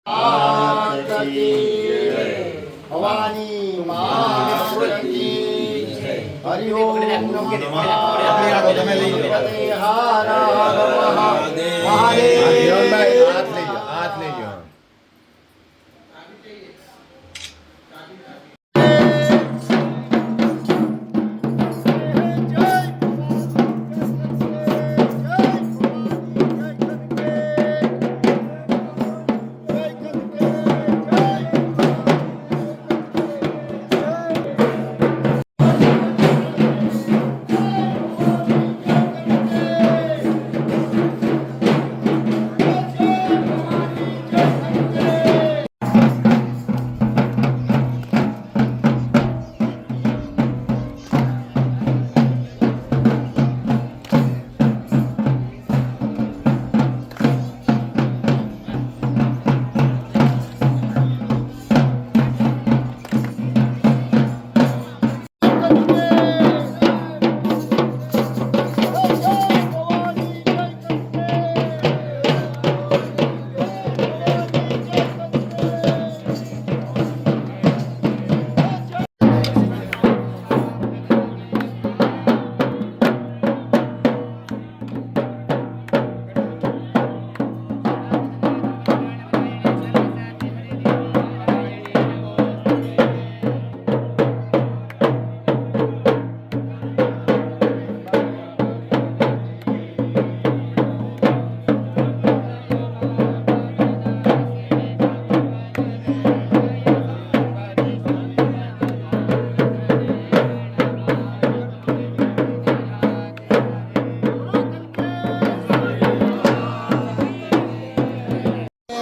माता की जय। भवानी माता की जय। हरि ओम नमः पार्वती हर हर महादेव। हाथ ले लो।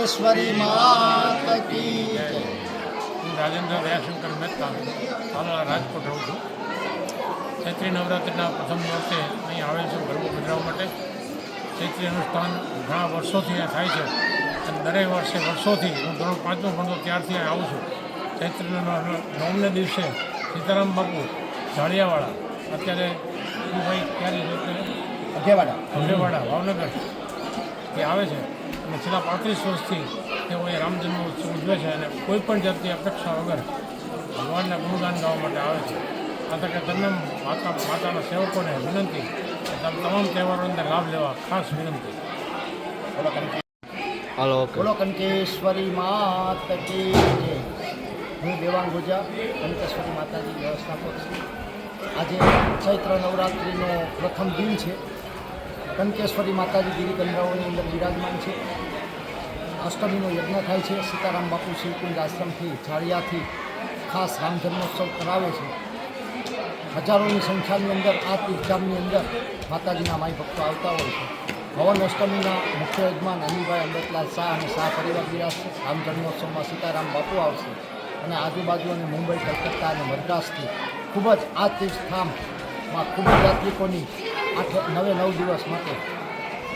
ईश्वरी माता की जय। હું રાજેન્દ્ર દયાશંકર મહેતા હાલના રાજકોટ રહું છું. ચૈત્રી નવરાત્રિના પ્રથમ દિવસે અહીં આવેલ છું ગરબો ભજવવા માટે. ચૈત્રી અનુષ્ઠાન ઘણા વર્ષોથી અહીંયા થાય છે અને દરેક વર્ષોથી હું ધોરણ 5માં ભણતો ત્યારથી અહીં આવું છું. ચૈત્રીના 9ને દિવસે સીતારામ બાપુ ઝાડિયાવાળા અત્યારે ભાઈ ક્યારે અઢેવાડા ભાવનગર એ આવે છે અને છેલ્લા 35 વર્ષથી તેઓ એ રામ જન્મોત્સવ ઉજવે છે અને કોઈ પણ જાતની અપેક્ષા વગર ભગવાનના ગુણગાન ગાવા માટે આવે છે. આ તકે તમામ માતાના સેવકોને વિનંતી કે તમામ તહેવારો અંદર લાભ લેવા ખાસ વિનંતી. બોલો કંકેશ્વરી માતા કી જય. હું દેવાંગ ગુજા કંકેશ્વરી માતાજી વ્યવસ્થાપક છું. આજે ચૈત્ર નવરાત્રિનો પ્રથમ દિન છે. કંકેશ્વરી માતાજી ગિરિકંદરાઓની અંદર બિરાજમાન છે. અષ્ટમીનો યજ્ઞ થાય છે. સીતારામ બાપુ શિવકુંજ આશ્રમથી ઝાડિયાથી ખાસ રામ જન્મોત્સવ કરાવે છે. હજારોની સંખ્યાની અંદર આ તીર્થધામની અંદર માતાજીના માઈ ભક્તો આવતા હોય છે. ભવન અષ્ટમીના મુખ્ય યજમાન અનિલભાઈ અમૃતલાલ શાહ અને શાહ પરિવાર બિરાજશે. રામ જન્મોત્સવમાં સીતારામ બાપુ આવશે અને આજુબાજુ અને મુંબઈ, કલકત્તા અને મદ્રાસથી ખૂબ જ આ તીર્થધામમાં ખૂબ જ યાત્રિકોની 8-9 દિવસ માટે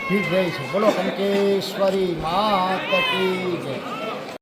ભીડ રહી છે. બોલો કંકેશ્વરી માતા કી જય.